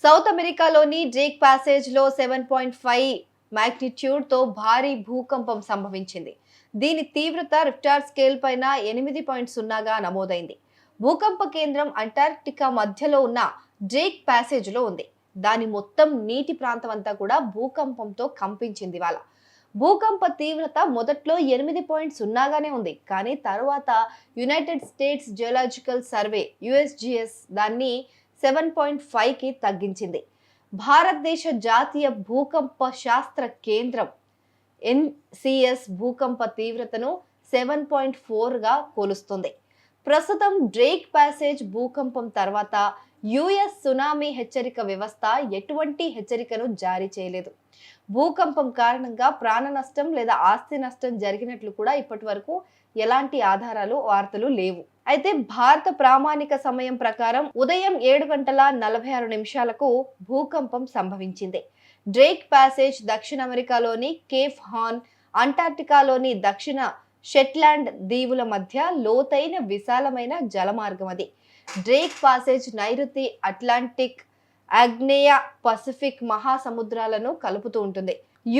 South అమెరికాలోని Drake ప్యాసేజ్లో 7.5 మ్యాగ్నిట్యూడ్తో భారీ భూకంపం సంభవించింది. దీని తీవ్రత రిక్టార్ స్కేల్ పైన 8.0గా నమోదైంది. భూకంప కేంద్రం అంటార్క్టికా మధ్యలో ఉన్న డ్రేక్ ప్యాసేజ్లో ఉంది. దాని మొత్తం నీటి ప్రాంతం అంతా కూడా భూకంపంతో కంపించింది. ఇవాళ భూకంప తీవ్రత మొదట్లో 8.0గానే ఉంది, కానీ తర్వాత United states geological survey USGS దాన్ని 7.5కి తగ్గించింది. భారతదేశ జాతీయ భూకంప శాస్త్ర కేంద్రం NCS భూకంప తీవ్రతను 7.4గా కొలుస్తుంది. ప్రస్తుతం డ్రేక్ ప్యాసేజ్ భూకంపం తర్వాత US సునామీ హెచ్చరిక వ్యవస్థ ఎటువంటి హెచ్చరికను జారీ చేయలేదు. భూకంపం కారణంగా ప్రాణ నష్టం లేదా ఆస్తి నష్టం జరిగినట్లు కూడా ఇప్పటి వరకు ఎలాంటి ఆధారాలు వార్తలు లేవు. అయితే భారత ప్రామాణిక సమయం ప్రకారం ఉదయం 7:46 భూకంపం సంభవించింది. డ్రేక్ ప్యాసేజ్ దక్షిణ అమెరికాలోని కేప్ హార్న్, అంటార్క్టికాలోని దక్షిణ షెట్లాండ్ దీవుల మధ్య లోతైన విశాలమైన జలమార్గం అది. డ్రేక్ ప్యాసేజ్ నైరుతి అట్లాంటిక్, ఆగ్నేయ పసిఫిక్ మహాసముద్రాలను కలుపుతూ ఉంటుంది.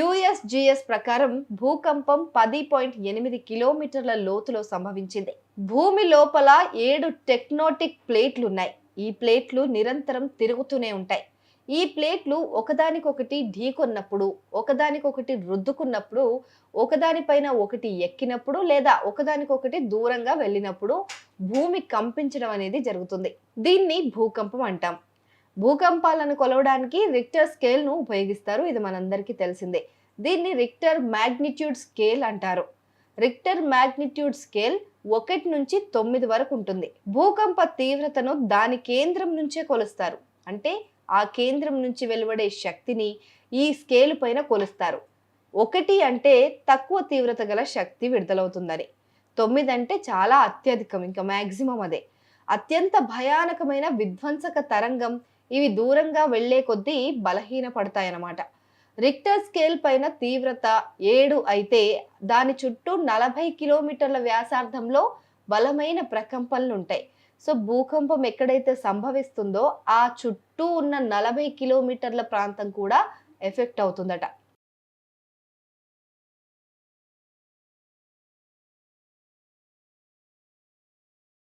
USGS ప్రకారం భూకంపం 10.8 కిలోమీటర్ల లోతులో సంభవించింది. భూమి లోపల 7 టెక్టోనిక్ ప్లేట్లున్నాయి. ఈ ప్లేట్లు నిరంతరం తిరుగుతూనే ఉంటాయి. ఈ ప్లేట్లు ఒకదానికొకటి ఢీకొన్నప్పుడు, ఒకదానికొకటి రుద్దుకున్నప్పుడు, ఒకదానిపైన ఒకటి ఎక్కినప్పుడు లేదా ఒకదానికొకటి దూరంగా వెళ్ళినప్పుడు భూమి కంపించడం అనేది జరుగుతుంది. దీన్ని భూకంపం అంటాం. భూకంపాలను కొలవడానికి రిక్టర్ స్కేల్ ను ఉపయోగిస్తారు. ఇది మనందరికీ తెలిసిందే. దీన్ని రిక్టర్ మ్యాగ్నిట్యూడ్ స్కేల్ అంటారు. రిక్టర్ మ్యాగ్నిట్యూడ్ స్కేల్ 1 నుంచి 9 వరకు ఉంటుంది. భూకంప తీవ్రతను దాని కేంద్రం నుంచే కొలుస్తారు. అంటే ఆ కేంద్రం నుంచి వెలువడే శక్తిని ఈ స్కేలు పైన కొలుస్తారు. 1 అంటే తక్కువ తీవ్రత గల శక్తి విడుదలవుతుందని, 9 అంటే చాలా అత్యధికం, ఇంకా మ్యాక్సిమం అదే. అత్యంత భయానకమైన విధ్వంసక తరంగం. ఇవి దూరంగా వెళ్లే కొద్దీ బలహీన పడతాయన్నమాట. రిక్టర్ స్కేల్ పైన తీవ్రత 7 అయితే దాని చుట్టూ 40 కిలోమీటర్ల వ్యాసార్థంలో బలమైన ప్రకంపనలు ఉంటాయి. సో భూకంపం ఎక్కడైతే సంభవిస్తుందో ఆ చుట్టూ ఉన్న 40 కిలోమీటర్ల ప్రాంతం కూడా ఎఫెక్ట్ అవుతుందట.